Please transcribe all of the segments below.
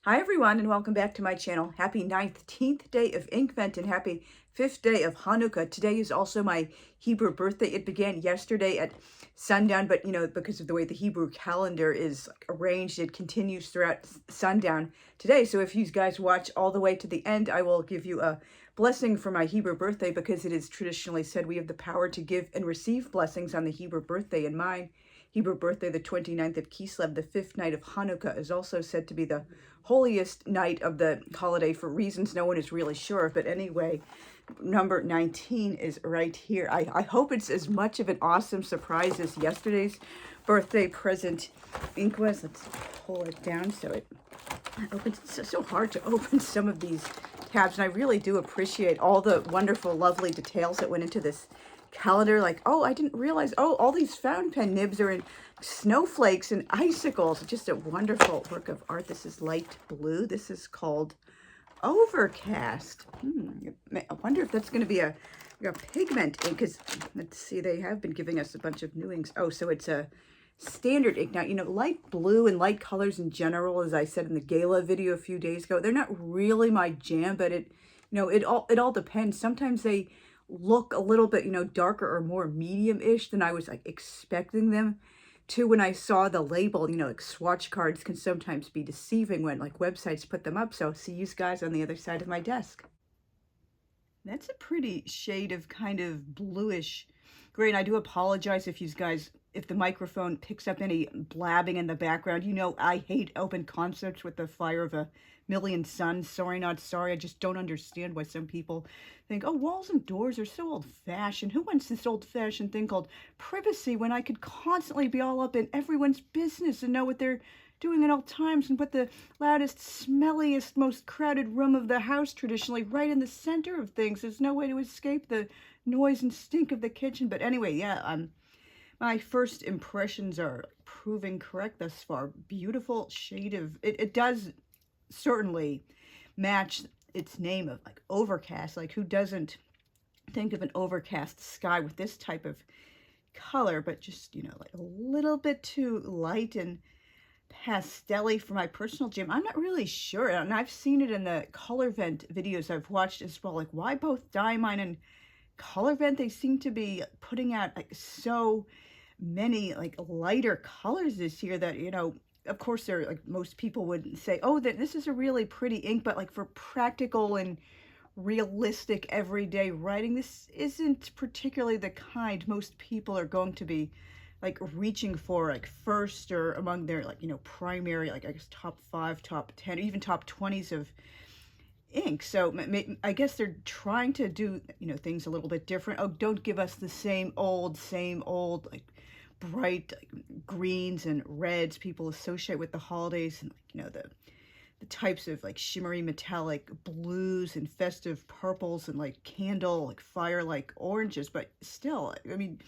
Hi everyone and welcome back to my channel. Happy 19th day of Inkvent and happy 5th day of Hanukkah. Today is also my Hebrew birthday. It began yesterday at sundown, but because of the way the Hebrew calendar is arranged, it continues throughout sundown today. So if you guys watch all the way to the end, I will give you a blessing for my Hebrew birthday because it is traditionally said we have the power to give and receive blessings on the Hebrew birthday. And mine, Hebrew birthday, the 29th of Kislev, the 5th night of Hanukkah, is also said to be the holiest night of the holiday for reasons no one is really sure. But anyway, number 19 is right here. I hope it's as much of an awesome surprise as yesterday's birthday present ink was. Let's pull it down so it opens. It's so hard to open some of these tabs, and I really do appreciate all the wonderful, lovely details that went into this calendar. Like, oh, I didn't realize, oh, all these fountain pen nibs are in snowflakes and icicles. Just a wonderful work of art. This is light blue. This is called Overcast. I wonder if that's going to be a pigment ink, because let's see, they have been giving us a bunch of new inks. Oh, so it's a standard ink. Now, light blue and light colors in general, as I said in the gala video a few days ago, they're not really my jam, but it all depends. Sometimes they look a little bit, darker or more medium-ish than I was like expecting them to when I saw the label. Like swatch cards can sometimes be deceiving when like websites put them up. So see you guys on the other side of my desk. That's a pretty shade of kind of bluish gray. And I do apologize if if the microphone picks up any blabbing in the background. I hate open concepts with the fire of a million suns. Sorry, not sorry. I just don't understand why some people think, oh, walls and doors are so old-fashioned. Who wants this old-fashioned thing called privacy when I could constantly be all up in everyone's business and know what they're doing at all times and put the loudest, smelliest, most crowded room of the house traditionally right in the center of things. There's no way to escape the noise and stink of the kitchen. But anyway, yeah, my first impressions are proving correct thus far. Beautiful shade of, it does certainly match its name of like overcast. Like, who doesn't think of an overcast sky with this type of color? But just, like a little bit too light and pastel-y for my personal jam. I'm not really sure, and I've seen it in the color vent videos I've watched as well. Like, why both Diamine and color vent? They seem to be putting out like so many like lighter colors this year that, of course, they're like, most people would say, oh, that this is a really pretty ink, but like for practical and realistic everyday writing, this isn't particularly the kind most people are going to be like reaching for like first or among their like, primary, like I guess top 5, top 10, even top 20s of ink. So I guess they're trying to do, things a little bit different. Oh, don't give us the same old like bright greens and reds people associate with the holidays, and like, the types of like shimmery metallic blues and festive purples and like candle, like fire like oranges. But still, I mean,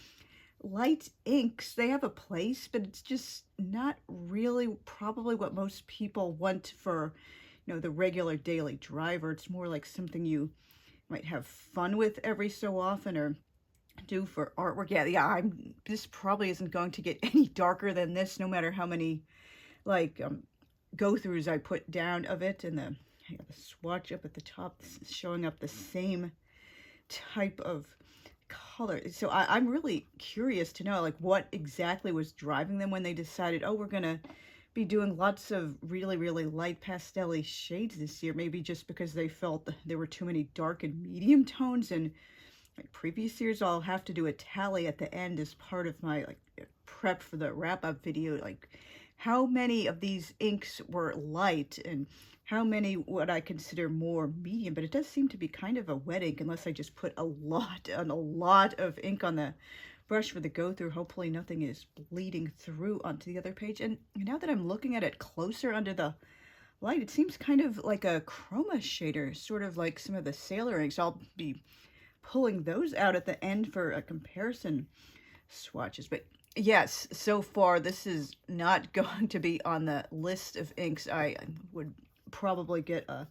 light inks, they have a place, but it's just not really probably what most people want for, the regular daily driver. It's more like something you might have fun with every so often or do for artwork. Yeah, this probably isn't going to get any darker than this, no matter how many like go-throughs I put down of it. And the swatch up at the top showing up the same type of color. So I'm really curious to know like what exactly was driving them when they decided, oh, we're gonna be doing lots of really, really light pastel-y shades this year. Maybe just because they felt there were too many dark and medium tones. And like previous years, I'll have to do a tally at the end as part of my like prep for the wrap-up video, like how many of these inks were light and how many would I consider more medium. But it does seem to be kind of a wet ink, unless I just put a lot of ink on the brush for the go-through. Hopefully nothing is bleeding through onto the other page. And now that I'm looking at it closer under the light, it seems kind of like a chroma shader, sort of like some of the Sailor inks. I'll be pulling those out at the end for a comparison swatches. But yes, so far this is not going to be on the list of inks I would probably get a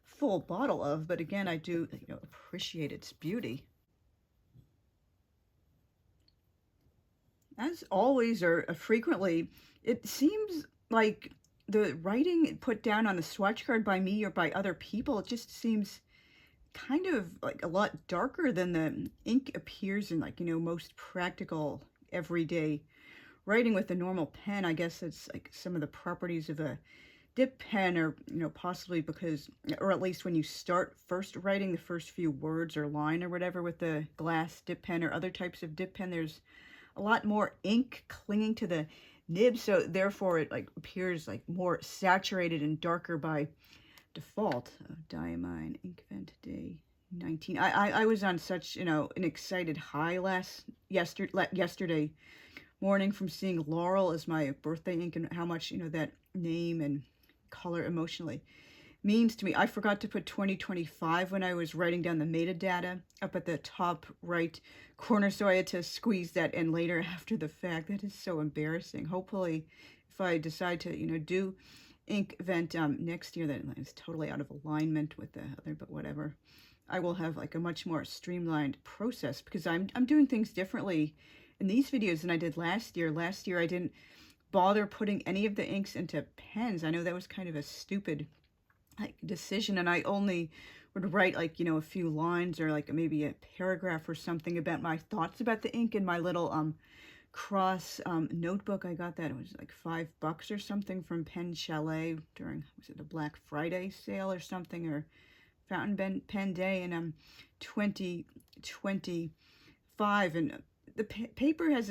full bottle of, but again, I do appreciate its beauty. As always, or frequently, it seems like the writing put down on the swatch card by me or by other people, it just seems kind of like a lot darker than the ink appears in, like, you know, most practical everyday writing with a normal pen. I guess it's like some of the properties of a dip pen, or, you know, possibly because, or at least when you start first writing the first few words or line or whatever with the glass dip pen or other types of dip pen, there's a lot more ink clinging to the nib, so therefore it like appears like more saturated and darker by default. Diamine Inkvent Day 19. I was on such, you know, an excited high yesterday morning from seeing Laurel as my birthday ink, and how much, you know, that name and color emotionally means to me. I forgot to put 2025 when I was writing down the metadata up at the top right corner, so I had to squeeze that in later after the fact. That is so embarrassing. Hopefully, if I decide to, you know, do Inkvent next year, that is totally out of alignment with the other, but whatever, I will have like a much more streamlined process, because I'm doing things differently in these videos than I did last year. Last year I didn't bother putting any of the inks into pens. I know that was kind of a stupid like decision, and I only would write like, you know, a few lines or like maybe a paragraph or something about my thoughts about the ink in my little cross notebook. I got that, it was like $5 or something from Pen Chalet during, was it the Black Friday sale or something, or Fountain Pen Day in 2025. And the paper has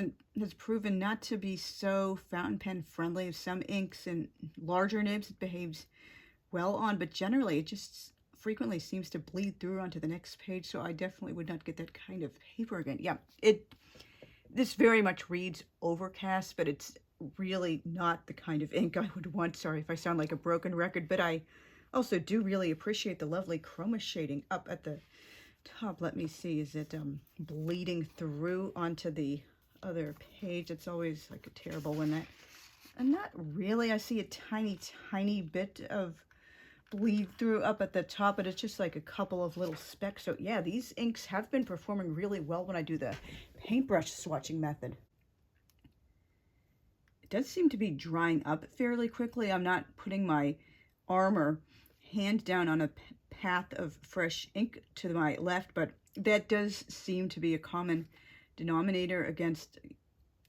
proven not to be so fountain pen friendly. Some inks and larger nibs it behaves well on, but generally it just frequently seems to bleed through onto the next page, so I definitely would not get that kind of paper again. Yeah, this very much reads overcast, but it's really not the kind of ink I would want. Sorry if I sound like a broken record, but I also do really appreciate the lovely chroma shading up at the top. Let me see, is it bleeding through onto the other page? It's always like a terrible when that, and not really, I see a tiny bit of bleed through up at the top, but it's just like a couple of little specks. So yeah, these inks have been performing really well when I do the paintbrush swatching method. It does seem to be drying up fairly quickly. I'm not putting my arm or hand down on a path of fresh ink to my left, but that does seem to be a common denominator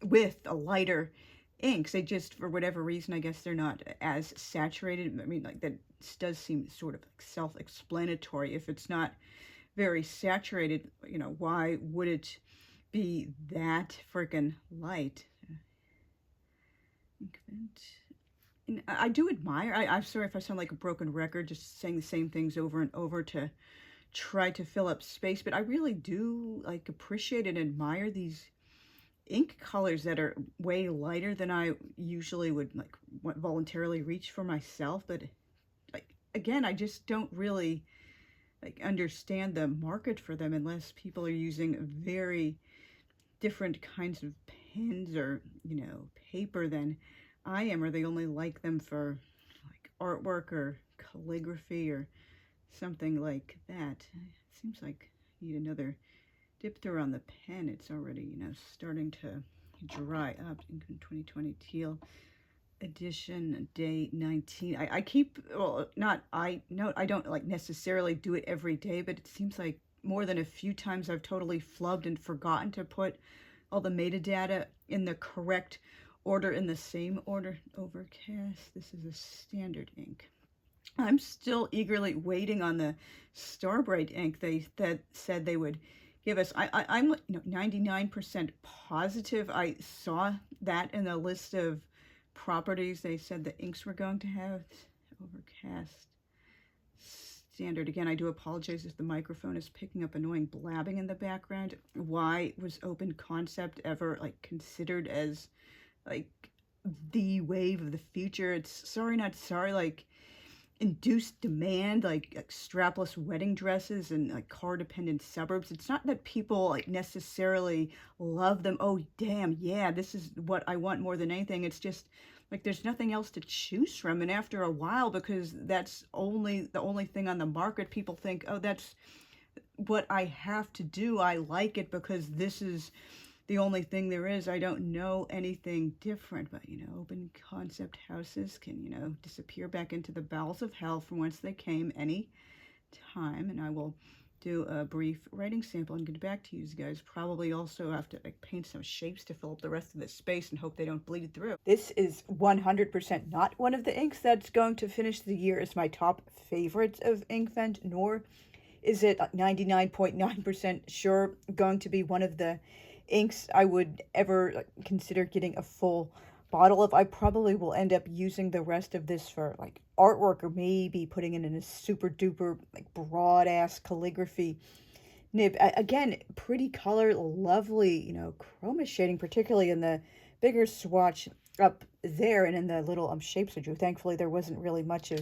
with a lighter inks. They just, for whatever reason, I guess they're not as saturated. I mean, like, that does seem sort of self-explanatory. If it's not very saturated, you know, why would it be that freaking light? And I do admire, I'm sorry if I sound like a broken record, just saying the same things over and over to try to fill up space, but I really do like appreciate and admire these ink colors that are way lighter than I usually would like voluntarily reach for myself. But like, again, I just don't really like understand the market for them unless people are using very different kinds of pens or, you know, paper than I am, or they only like them for like artwork or calligraphy or something like that. It seems like I need another dip through on the pen. It's already, you know, starting to dry up. In 2020 Teal Edition Day 19. I keep, well, I don't like necessarily do it every day, but it seems like more than a few times I've totally flubbed and forgotten to put all the metadata in the correct order, in the same order. Overcast. This is a standard ink. I'm still eagerly waiting on the Starbright ink that said they would give us. I'm, you know, 99% positive I saw that in the list of properties they said the inks were going to have. Overcast standard. Again, I do apologize if the microphone is picking up annoying blabbing in the background. Why was open concept ever like considered as like the wave of the future? It's sorry not sorry, like induced demand, like strapless wedding dresses and like car dependent suburbs. It's not that people like necessarily love them. Oh damn, yeah, this is what I want more than anything. It's just like there's nothing else to choose from, and after a while, because that's the only thing on the market, people think, oh, that's what I have to do. I like it because this is the only thing there is. I don't know anything different, but, you know, open concept houses can, you know, disappear back into the bowels of hell from whence they came any time. And I will do a brief writing sample and get back to you guys. Probably also have to like paint some shapes to fill up the rest of the space and hope they don't bleed through. This is 100% not one of the inks that's going to finish the year as my top favorites of Inkvent, nor is it 99.9% sure going to be one of the inks I would ever consider getting a full bottle of. I probably will end up using the rest of this for like artwork, or maybe putting it in a super duper like broad ass calligraphy nib. Again, pretty color, lovely, you know, chroma shading, particularly in the bigger swatch up there and in the little shapes I drew. Thankfully, there wasn't really much of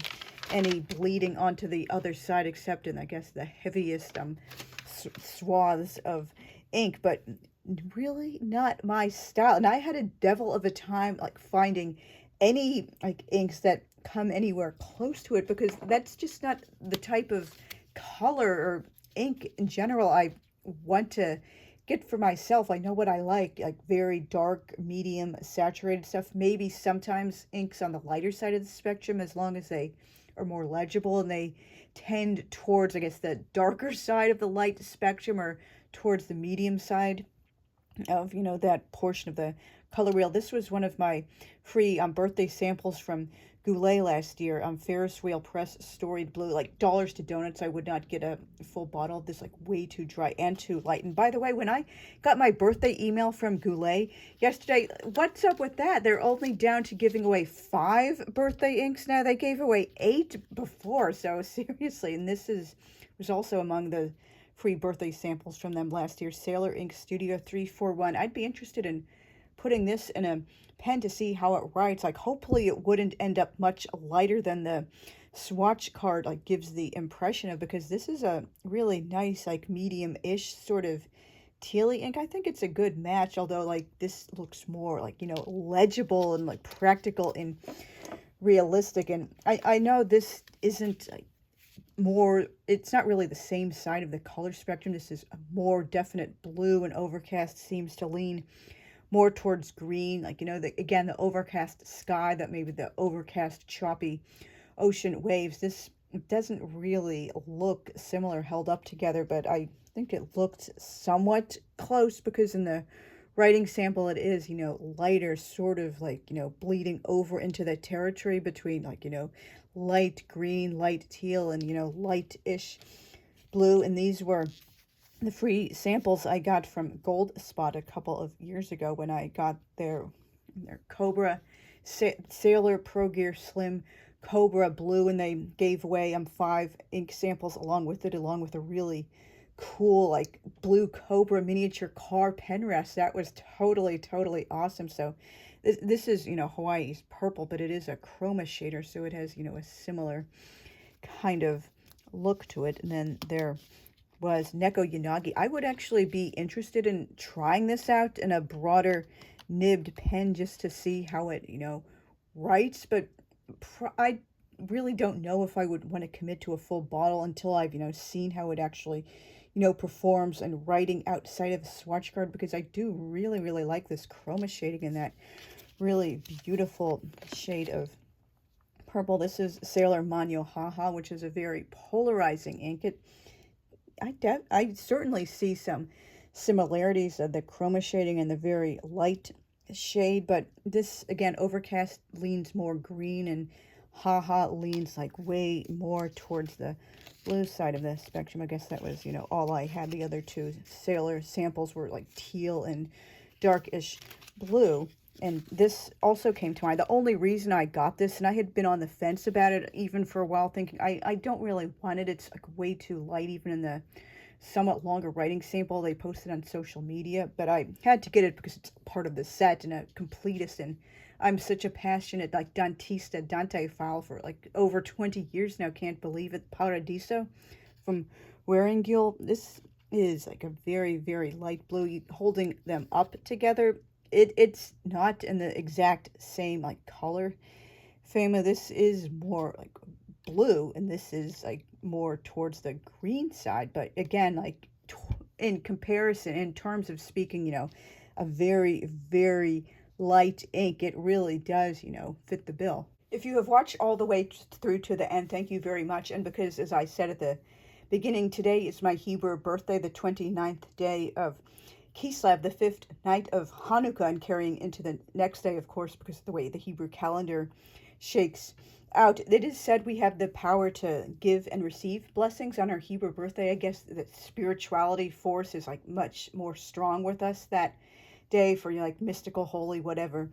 any bleeding onto the other side, except in, I guess, the heaviest swaths of ink, but really not my style. And I had a devil of a time like finding any like inks that come anywhere close to it, because that's just not the type of color or ink in general I want to get for myself. I know what I like very dark, medium, saturated stuff. Maybe sometimes inks on the lighter side of the spectrum, as long as they are more legible and they tend towards, I guess, the darker side of the light spectrum, or towards the medium side of, you know, that portion of the color wheel. This was one of my free birthday samples from Goulet last year. Ferris wheel press storied blue, like dollars to donuts. I would not get a full bottle of this, like way too dry and too light. And by the way, when I got my birthday email from Goulet yesterday, what's up with that? They're only down to giving away 5 birthday inks now. They gave away 8 before, so seriously. And this was also among the free birthday samples from them last year. Sailor Ink Studio 341. I'd be interested in putting this in a pen to see how it writes. Like, hopefully it wouldn't end up much lighter than the swatch card like gives the impression of, because this is a really nice like medium-ish sort of tealy ink. I think it's a good match, although like this looks more like, you know, legible and like practical and realistic. And I know this isn't like more, it's not really the same side of the color spectrum. This is a more definite blue, and Overcast seems to lean more towards green, like, you know, again, the overcast sky, that maybe the overcast choppy ocean waves. This doesn't really look similar held up together, but I think it looked somewhat close, because in the writing sample it is, you know, lighter, sort of like, you know, bleeding over into the territory between like, you know, light green, light teal, and, you know, light-ish blue. And these were the free samples I got from Gold Spot a couple of years ago when I got their Cobra Sailor Pro Gear Slim Cobra Blue, and they gave away 5 ink samples along with it, along with a really cool like blue Cobra miniature car pen rest. That was totally awesome. So this is, you know, Hawaii's purple, but it is a chroma shader, so it has, you know, a similar kind of look to it. And then there was Neko Yanagi. I would actually be interested in trying this out in a broader nibbed pen just to see how it, you know, writes, but I really don't know if I would want to commit to a full bottle until I've, you know, seen how it actually, you know, performs and writing outside of the swatch card, because I do really like this chroma shading in that really beautiful shade of purple. This is Sailor Manyo Haha, which is a very polarizing ink. I certainly see some similarities of the chroma shading and the very light shade, but this, again, Overcast leans more green, and Haha leans like way more towards the blue side of the spectrum. I guess that was, you know, all I had. The other 2 Sailor samples were like teal and darkish blue. And this also came to mind. The only reason I got this, and I had been on the fence about it even for a while, thinking I don't really want it. It's like way too light, even in the somewhat longer writing sample they posted on social media. But I had to get it because it's part of the set and a completist. And I'm such a passionate like Dantista Dante file for like over 20 years now. Can't believe it. Paradiso from Waringil. This is like a very light blue. Holding them up together, it's not in the exact same like color family. This is more like blue, and this is like more towards the green side. But again, like in comparison, in terms of speaking, you know, a very, very light ink. It really does, fit the bill. If you have watched all the way through to the end, thank you very much. And because, as I said at the beginning, today is my Hebrew birthday, the 29th day of Kislev, the 5th night of Hanukkah, and carrying into the next day, of course, because of the way the Hebrew calendar shakes out. It is said we have the power to give and receive blessings on our Hebrew birthday. I guess the spirituality force is like much more strong with us that day for like mystical, holy, whatever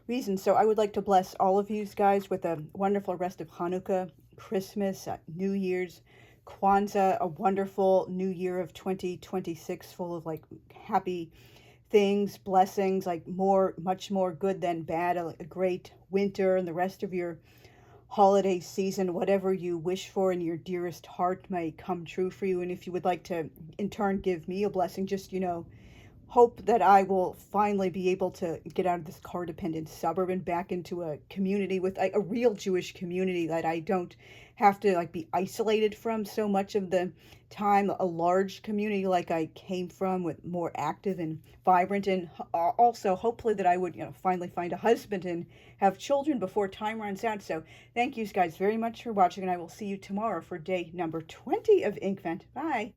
reason. So I would like to bless all of you guys with a wonderful rest of Hanukkah, Christmas, New Year's, Kwanzaa, a wonderful new year of 2026 full of like happy things, blessings, like much more good than bad, a great winter and the rest of your holiday season. Whatever you wish for in your dearest heart may come true for you. And if you would like to in turn give me a blessing, just hope that I will finally be able to get out of this car-dependent suburb and back into a community with a real Jewish community that I don't have to like be isolated from so much of the time, a large community like I came from, with more active and vibrant, and also hopefully that I would finally find a husband and have children before time runs out. So thank you guys very much for watching, and I will see you tomorrow for day number 20 of Inkvent. Bye.